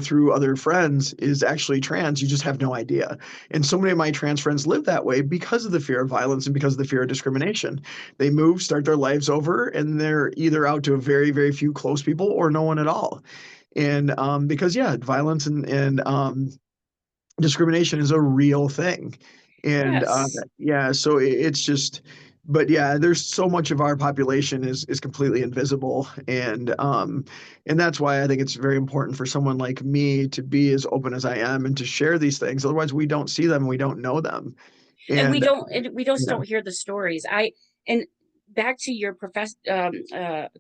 through other friends is actually trans. You just have no idea. And so many of my trans friends live that way because of the fear of violence and because of the fear of discrimination. They move, start their lives over, and they're either out to a very, very few close people or no one at all. And because, yeah, violence and discrimination is a real thing. And Yes. yeah, so it's just, but yeah, there's so much of our population is completely invisible. And that's why I think it's very important for someone like me to be as open as I am and to share these things. Otherwise we don't see them, we don't know them. And And we just yeah. don't hear the stories. And back to your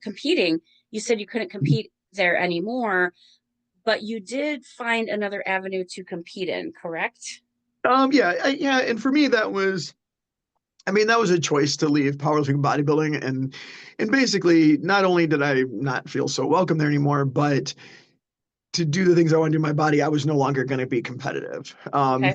competing, you said you couldn't compete there anymore, but you did find another avenue to compete in, correct? Yeah, and for me that was, I mean, that was a choice to leave powerlifting bodybuilding, and basically not only did I not feel so welcome there anymore, but to do the things I want to do in my body, I was no longer going to be competitive. Okay.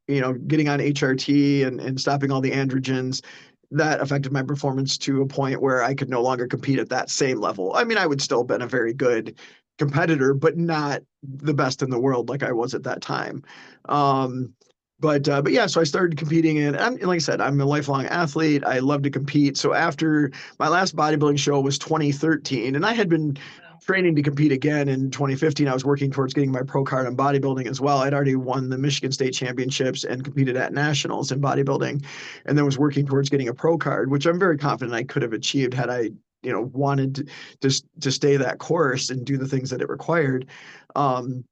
Getting on HRT and stopping all the androgens, that affected my performance to a point where I could no longer compete at that same level. I mean, I would still have been a very good competitor, but not the best in the world like I was at that time. Um, But yeah, so I started competing and like I said, I'm a lifelong athlete. I love to compete. So after my last bodybuilding show was 2013, and I had been Wow. training to compete again in 2015. I was working towards getting my pro card on bodybuilding as well. I'd already won the Michigan State Championships and competed at nationals in bodybuilding, and then was working towards getting a pro card, which I'm very confident I could have achieved had I, wanted to stay that course and do the things that it required. Um,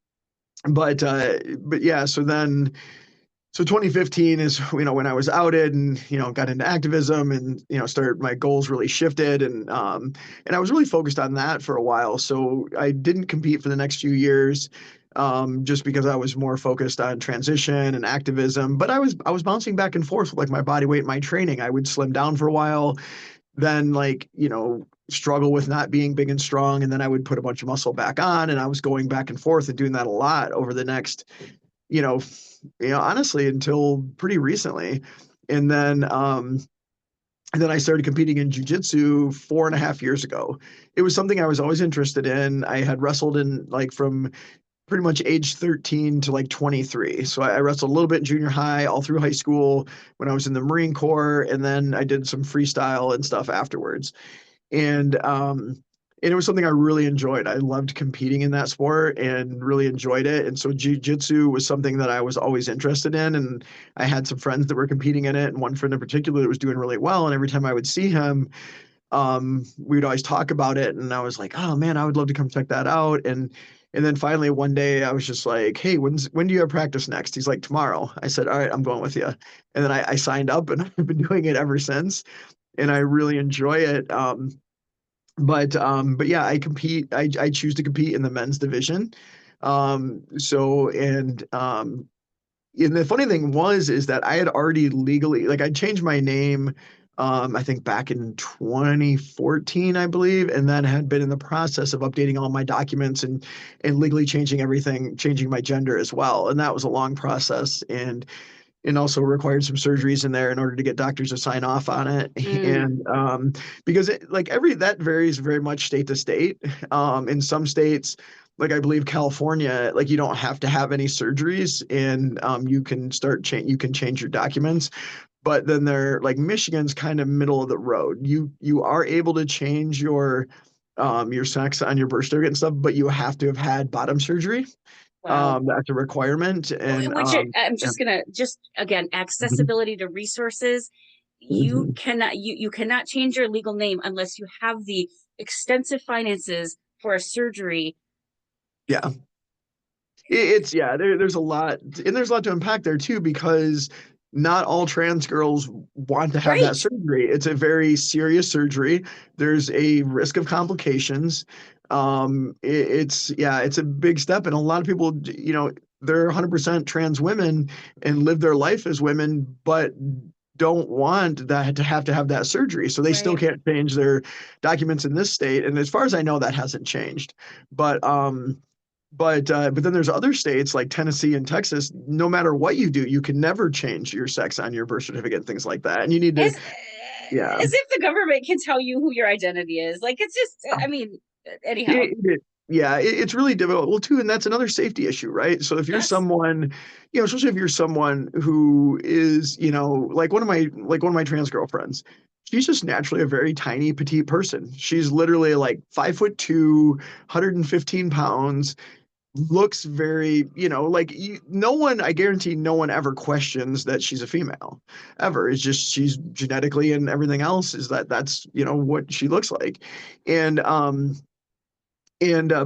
but yeah, so 2015 is, when I was outed and, got into activism and, started my goals really shifted and I was really focused on that for a while. So I didn't compete for the next few years, just because I was more focused on transition and activism. But I was bouncing back and forth with like my body weight and my training. I would slim down for a while, then like, struggle with not being big and strong, and then I would put a bunch of muscle back on, and I was going back and forth and doing that a lot over the next, you know, honestly, until pretty recently. And then I started competing in jujitsu 4.5 years ago. It was something I was always interested in. I had wrestled in like from pretty much age 13 to like 23. So I wrestled a little bit in junior high, all through high school when I was in the Marine Corps, and then I did some freestyle and stuff afterwards. And it was something I really enjoyed. I loved competing in that sport and really enjoyed it. And so jiu-jitsu was something that I was always interested in. And I had some friends that were competing in it, and one friend in particular that was doing really well. And every time I would see him, we'd always talk about it. And I was like, oh man, I would love to come check that out. And then finally one day I was just like, hey, when do you have practice next? He's like, tomorrow. I said, all right, I'm going with you. And then I signed up, and I've been doing it ever since. And I really enjoy it. But yeah, I choose to compete in the men's division. So and the funny thing is that I had already legally, like, I changed my name, I think back in 2014, I believe, and then had been in the process of updating all my documents and legally changing everything, changing my gender as well. And that was a long process, and also required some surgeries in there in order to get doctors to sign off on it. Mm, And because like that varies very much state to state. In some states, like I believe California, like you don't have to have any surgeries, and you can change your documents. But then they're like Michigan's kind of middle of the road. You are able to change your sex on your birth certificate and stuff, but you have to have had bottom surgery. wow. That's a requirement. And I'm yeah. just gonna just again Mhm. accessibility to resources. You Mhm. cannot you cannot change your legal name unless you have the extensive finances for a surgery. Yeah. It's yeah, there's a lot, and there's a lot to unpack there too, because not all trans girls want to have that Right. surgery. It's a very serious surgery. There's a risk of complications. It's a big step, and a lot of people, they're 100% trans women and live their life as women, but don't want that to have that surgery. So they still Right. can't change their documents in this state. And as far as I know, that hasn't changed. But but then there's other states like Tennessee and Texas. No matter what you do, you can never change your sex on your birth certificate and things like that. And you need to, As yeah. as if the government can tell you who your identity is. Like it's just I mean, anyhow. Yeah, it's really difficult. Well, too, and that's another safety issue, right? So if you're Yes. someone, especially if you're someone who is, like one of my trans girlfriends, she's just naturally a very tiny, petite person. She's literally like 5'2", 115 pounds, looks very, like no one, I guarantee no one ever questions that she's a female ever. It's just she's genetically and everything else is that's, what she looks like. And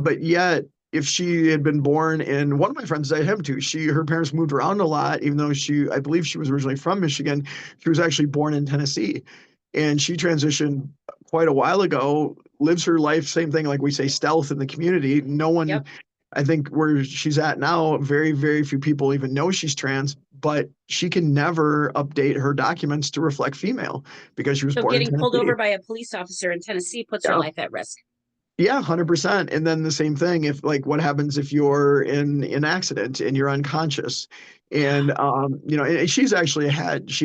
but yet, if she had been born in one of my friends I have too, her parents moved around a lot, even though I believe she was originally from Michigan. She was actually born in Tennessee, and she transitioned quite a while ago. Lives her life, same thing, like we say, stealth in the community. No one, Yep. I think, where she's at now, very, very few people even know she's trans. But she can never update her documents to reflect female because she was So born in getting pulled over Tennessee. by a police officer in Tennessee puts her Yeah. life at risk. Yeah, 100%. And then the same thing if like what happens if you're in an accident and you're unconscious. And and she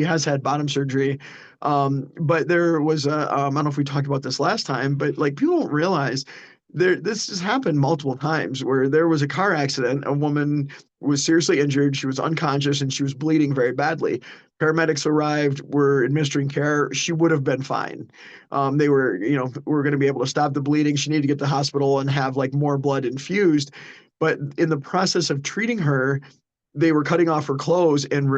has had bottom surgery. But there was I don't know if we talked about this last time, but like people don't realize this has happened multiple times where there was a car accident. A woman was seriously injured. She was unconscious and she was bleeding very badly. Paramedics arrived, were administering care. She would have been fine. They were going to be able to stop the bleeding. She needed to get to the hospital and have like more blood infused. But in the process of treating her, they were cutting off her clothes and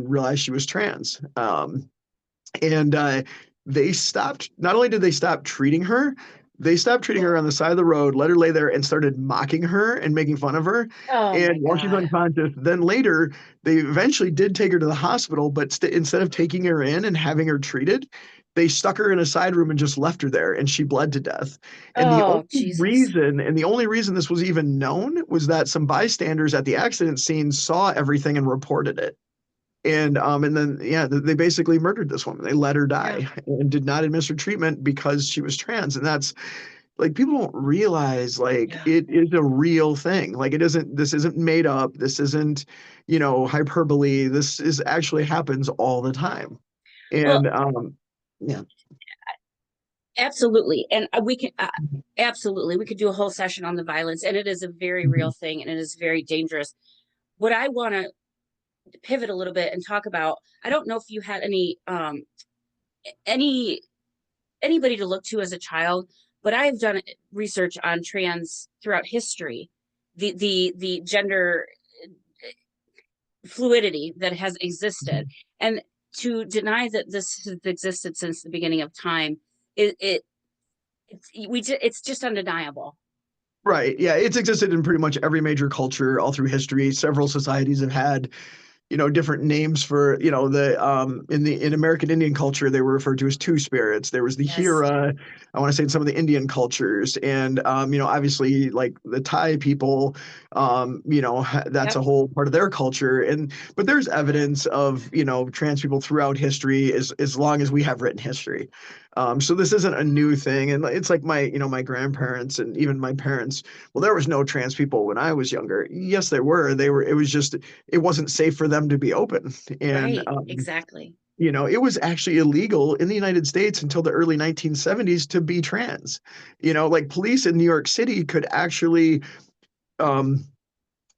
realized she was trans. And they stopped. Not only did they stop treating her, they stopped treating her on the side of the road, let her lay there, and started mocking her and making fun of her. Oh And my while she's God. unconscious, then later they eventually did take her to the hospital, but instead of taking her in and having her treated, they stuck her in a side room and just left her there, and she bled to death. And Oh, Jesus. the only reason this was even known was that some bystanders at the accident scene saw everything and reported it. And then yeah, they basically murdered this woman. They let her Yeah. die and did not administer treatment because she was trans. And that's like people don't realize like Yeah. it is a real thing. Like it isn't this isn't made up. This isn't, hyperbole. This is actually happens all the time. Well, And yeah. absolutely. And absolutely, we could do a whole session on the violence, and it is a very real Mhm. thing and it is very dangerous. What I want to pivot a little bit and talk about, I don't know if you had any anybody to look to as a child, but I've done research on trans throughout history, the gender fluidity that has existed, and to deny that this has existed since the beginning of time, it it's just undeniable. Right. Yeah, it's existed in pretty much every major culture all through history. Several societies have had different names for, the in American Indian culture, they were referred to as two spirits. There was the Yes. Hira, I want to say in some of the Indian cultures, and obviously like the Thai people, that's Yep. a whole part of their culture. But there's evidence of, trans people throughout history as long as we have written history. So this isn't a new thing. And it's like my grandparents and even my parents. Well, there was no trans people when I was younger. Yes, there were. It was just it wasn't safe for them to be open. And, Right. Exactly. it was actually illegal in the United States until the early 1970s to be trans. Like police in New York City could actually um,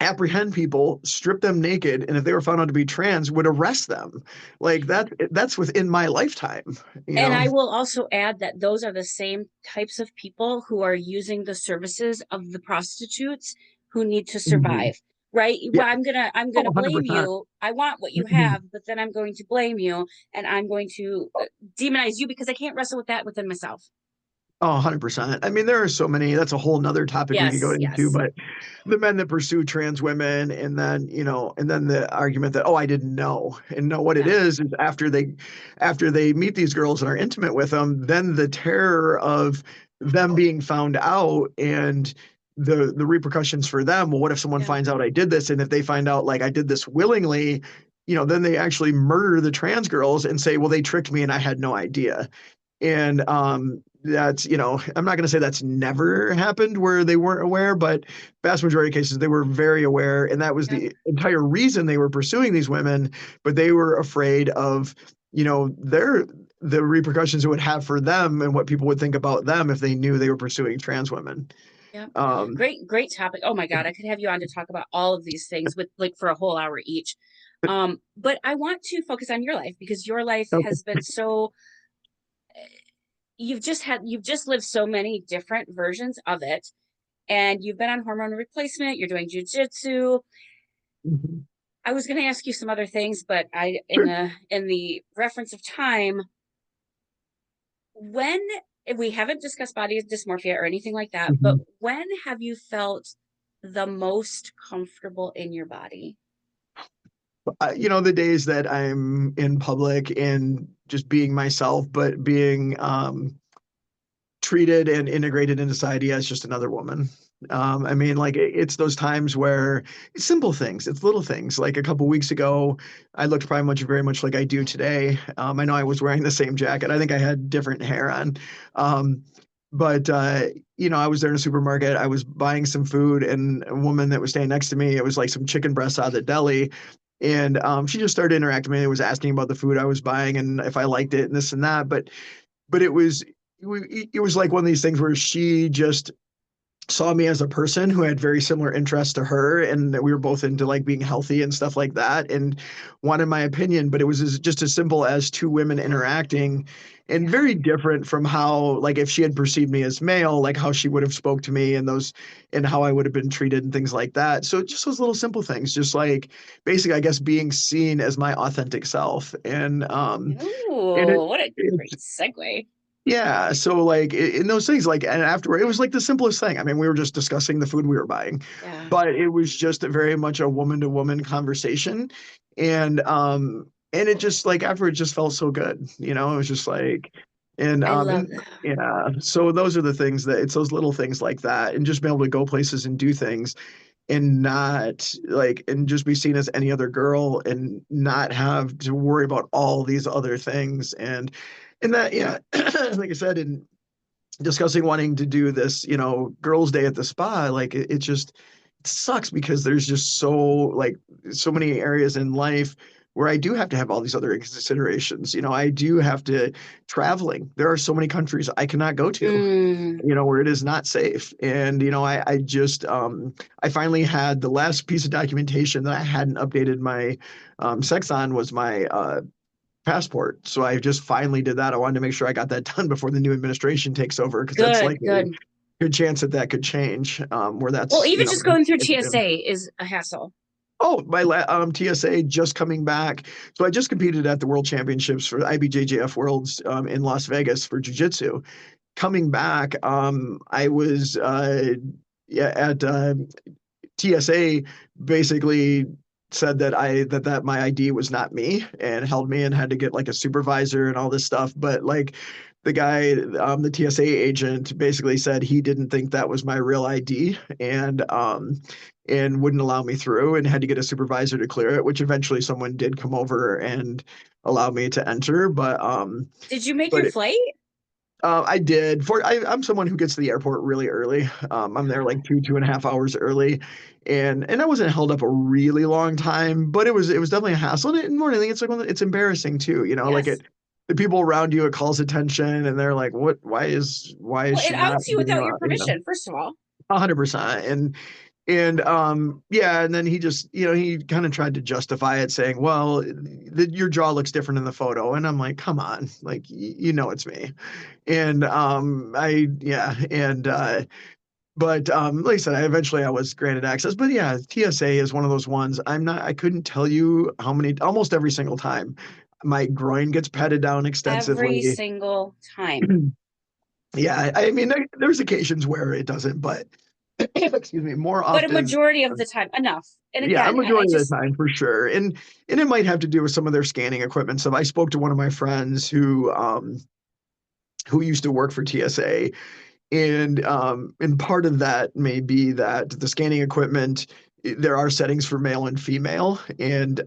apprehend people, strip them naked, and if they were found out to be trans, would arrest them. Like that's within my lifetime, you And know. I will also add that those are the same types of people who are using the services of the prostitutes who need to Mhm. survive. Right? Yeah. Well, I'm gonna Oh, blame 100%. you. I want what you Mhm. have, but then I'm going to blame you, and I'm going to demonize you because I can't wrestle with that within myself. Oh, 100%. I mean, there are so many, that's a whole nother topic we could go Yes, into, yes. but the men that pursue trans women and then the argument that, oh, I didn't know. And no, what it Yeah. is after they meet these girls and are intimate with them, then the terror of them being found out and the repercussions for them. Well, what if someone Yeah. finds out I did this? And if they find out like I did this willingly, then they actually murder the trans girls and say, well, they tricked me and I had no idea. And that's, I'm not going to say that's never happened where they weren't aware, but vast majority of cases they were very aware, and that was Yep. the entire reason they were pursuing these women. But they were afraid of, the repercussions it would have for them and what people would think about them if they knew they were pursuing trans women. Yep. Um, Great topic. Oh my God, I could have you on to talk about all of these things with like for a whole hour each. But I want to focus on your life because your life okay. has been so you've just lived so many different versions of it, and you've been on hormone replacement, you're doing jujitsu. Mhm. I was going to ask you some other things, but I Sure. in the reference of time, when we haven't discussed body dysmorphia or anything like that, but Mhm. when have you felt the most comfortable in your body? The days that I'm in public and just being myself, but being treated and integrated into society as just another woman. I mean, like it's those times where it's simple things, it's little things. Like a couple weeks ago, I looked probably very much like I do today. I know I was wearing the same jacket. I think I had different hair on. Um, but I was there in a supermarket. I was buying some food, and a woman that was standing next to me, it was like some chicken breasts out of the deli. And she just started interacting with me. Was asking about the food I was buying and if I liked it and this and that. But it was like one of these things where she just saw me as a person who had very similar interests to her, and that we were both into like being healthy and stuff like that, and wanted my opinion. But it was just as simple as two women interacting, and Yeah. very different from how, like, if she had perceived me as male, like how she would have spoke to me, and those, and how I would have been treated and things like that. So just those little simple things, just like basically, I guess, being seen as my authentic self. And Ooh, what a it great segue. yeah, so like in those things, like, and afterward, it was like the simplest thing. I mean, we were just discussing the food we were buying, Yeah. but it was just a very much a woman to woman conversation, and it just like after it just felt so good, you know. It was just like, I love and that. yeah, so those are the things that it's those little things like that, and just being able to go places and do things, and not like, and just be seen as any other girl, and not have to worry about all these other things, and that, yeah, like I said, in discussing wanting to do this, girls' day at the spa, like it just, it sucks because there's just so, like, so many areas in life where I do have to have all these other considerations. I do have to traveling. There are so many countries I cannot go to, Mm, where it is not safe. And, I just, I finally had the last piece of documentation that I hadn't updated my sex on was my passport. So I just finally did that. I wanted to make sure I got that done before the new administration takes over, because that's good, like a good. good chance that that could change. Where Well, that's, even just going through TSA is a hassle. oh, my TSA just coming back. So I just competed at the World Championships for IBJJF Worlds in Las Vegas for Jiu-Jitsu. Coming back, I was yeah, at TSA basically said that my ID was not me, and held me, and had to get like a supervisor and all this stuff. But like the guy, the TSA agent basically said he didn't think that was my real ID, and wouldn't allow me through, and had to get a supervisor to clear it, which eventually someone did come over and allow me to enter. Did you make But your it, flight? I did. I'm someone who gets to the airport really early. I'm there like 2.5 hours early, and I wasn't held up a really long time, but it was definitely a hassle. And more than anything, it's like, it's embarrassing too. Like Yes. the people around you, it calls attention, and they're like, "What? Why is Well, it she not outs you getting without your around?" permission, first of all. 100%. And yeah, and then he just, he kind of tried to justify it, saying, well, your jaw looks different in the photo. And I'm like, come on, like, it's me. And I yeah, and but like I said, I was granted access. But yeah, TSA is one of those ones. I couldn't tell you how many, almost every single time my groin gets patted down Every extensively. single time. Yeah, I mean, there's occasions where it doesn't, but excuse me, more But a often. majority of the time, enough. And Yeah, a again, I majority of the just, time for sure. And it might have to do with some of their scanning equipment stuff. I spoke to one of my friends who used to work for TSA, and part of that may be that the scanning equipment, there are settings for male and female, and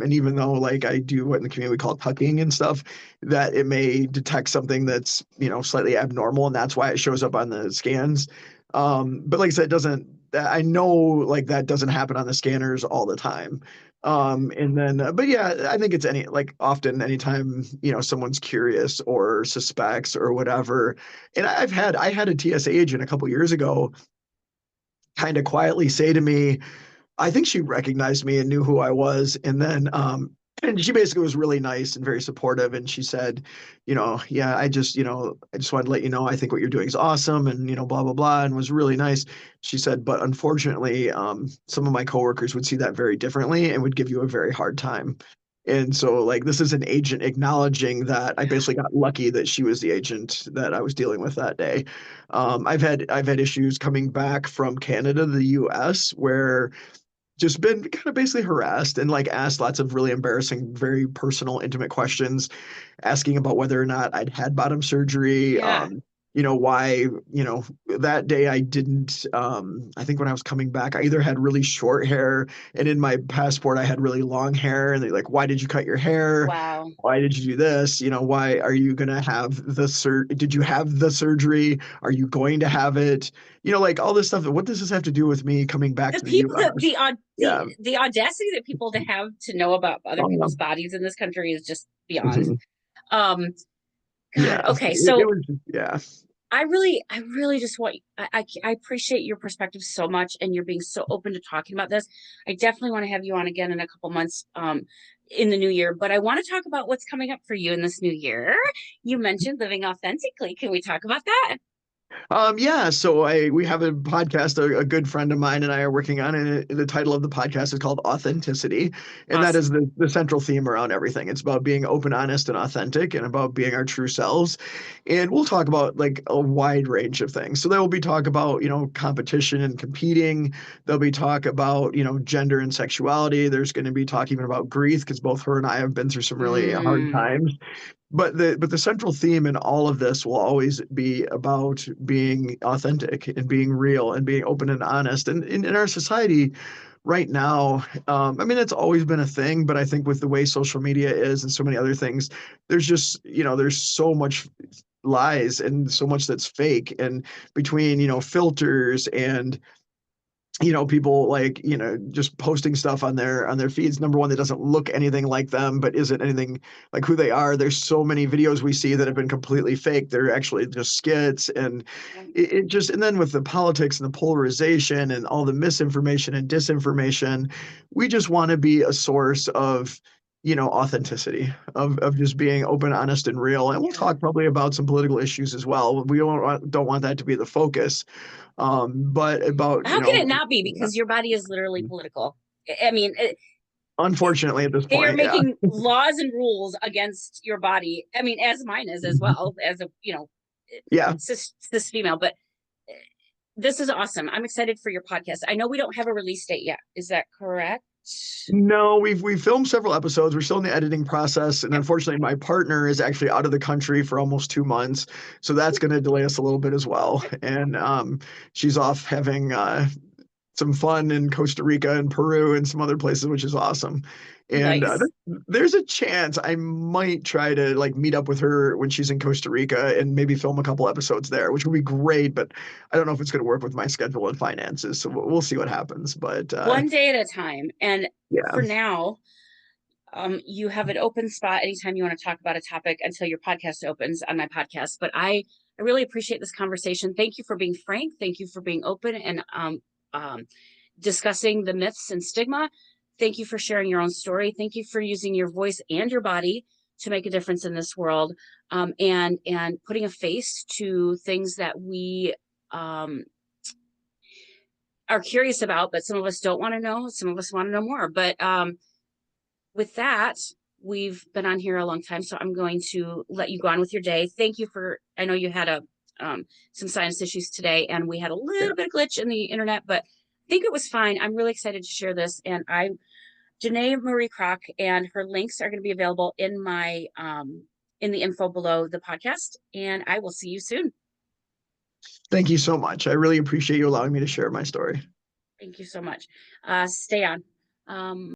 even though like I do what in the community we call tucking and stuff, that it may detect something that's slightly abnormal, and that's why it shows up on the scans. But like I said, it doesn't, I know, like, that doesn't happen on the scanners all the time. And then but yeah, I think it's any, like, often anytime someone's curious or suspects or whatever. And I had a TSA agent a couple years ago kind of quietly say to me, I think she recognized me and knew who I was. And then, and she basically was really nice and very supportive. And she said, yeah, I just wanted to let you know, I think what you're doing is awesome, and, blah, blah, blah, and was really nice. She said, but unfortunately, some of my coworkers would see that very differently and would give you a very hard time. And so, like, this is an agent acknowledging that I yeah. basically got lucky that she was the agent that I was dealing with that day. I've had issues coming back from Canada to the US where just been kind of basically harassed, and like asked lots of really embarrassing, very personal, intimate questions, asking about whether or not I'd had bottom surgery. Yeah. Why, that day I didn't, I think when I was coming back, I either had really short hair, and in my passport I had really long hair, and they're like, why did you cut your hair? Wow. Why did you do this? Why are you going to have did you have the surgery? Are you going to have it? Like all this stuff. What does this have to do with me coming back The to the people that US? Yeah. the audacity that people to have to know about other people's Um, bodies in this country is just beyond. mhm. Um, God, Yeah. okay, It so was, yeah. I really just want, I appreciate your perspective so much, and you're being so open to talking about this. I definitely want to have you on again in a couple months, in the new year, but I want to talk about what's coming up for you in this new year. You mentioned living authentically. Can we talk about that? Yeah, so we have a podcast, a good friend of mine and I are working on, and the title of the podcast is called Authenticity, and that is Awesome. the central theme around everything. It's about being open, honest, and authentic, and about being our true selves. And we'll talk about like a wide range of things. So there will be talk about, competition and competing. There'll be talk about, gender and sexuality. There's going to be talk even about grief, because both her and I have been through some really hard Mm, times. But the central theme in all of this will always be about being authentic and being real and being open and honest. And in our society right now, I mean, it's always been a thing, but I think with the way social media is and so many other things, there's just, there's so much lies and so much that's fake. And between, filters and people like, just posting stuff on their feeds. Number one, that doesn't look anything like them, but isn't anything like who they are. There's so many videos we see that have been completely fake. They're actually just skits. And it just, and then with the politics and the polarization and all the misinformation and disinformation, we just want to be a source of, authenticity, of just being open, honest, and real. And we'll yeah. talk probably about some political issues as well. We don't want that to be the focus, but about, How can it not be? yeah, Because your body is literally political. I mean, unfortunately at this they are point, yeah. making laws and rules against your body. I mean, as mine is as well, as a, Yeah. cis female. But this is awesome. I'm excited for your podcast. I know we don't have a release date yet. Is that correct? No, we've filmed several episodes. We're still in the editing process, and Yep. unfortunately, my partner is actually out of the country for almost 2 months, so that's going to delay us a little bit as well. And she's off having some fun in Costa Rica and Peru and some other places, which is awesome. And Nice. there's a chance I might try to like meet up with her when she's in Costa Rica and maybe film a couple episodes there, which would be great. But I don't know if it's going to work with my schedule and finances, so we'll see what happens. But One day at a time. And yeah, for now, you have an open spot anytime you want to talk about a topic until your podcast opens on my podcast. But I really appreciate this conversation. Thank you for being frank. Thank you for being open and discussing the myths and stigma. Thank you for sharing your own story. Thank you for using your voice and your body to make a difference in this world, and putting a face to things that we um, are curious about, but some of us don't want to know. Some of us want to know more. But with that, we've been on here a long time, so I'm going to let you go on with your day. Thank you for, I know you had some sinus issues today, and we had a yeah. little bit of glitch in the internet, but I think it was fine. I'm really excited to share this, and Janae Marie Kroc, and her links are going to be available in my in the info below the podcast, and I will see you soon. Thank you so much. I really appreciate you allowing me to share my story. Thank you so much. Stay on.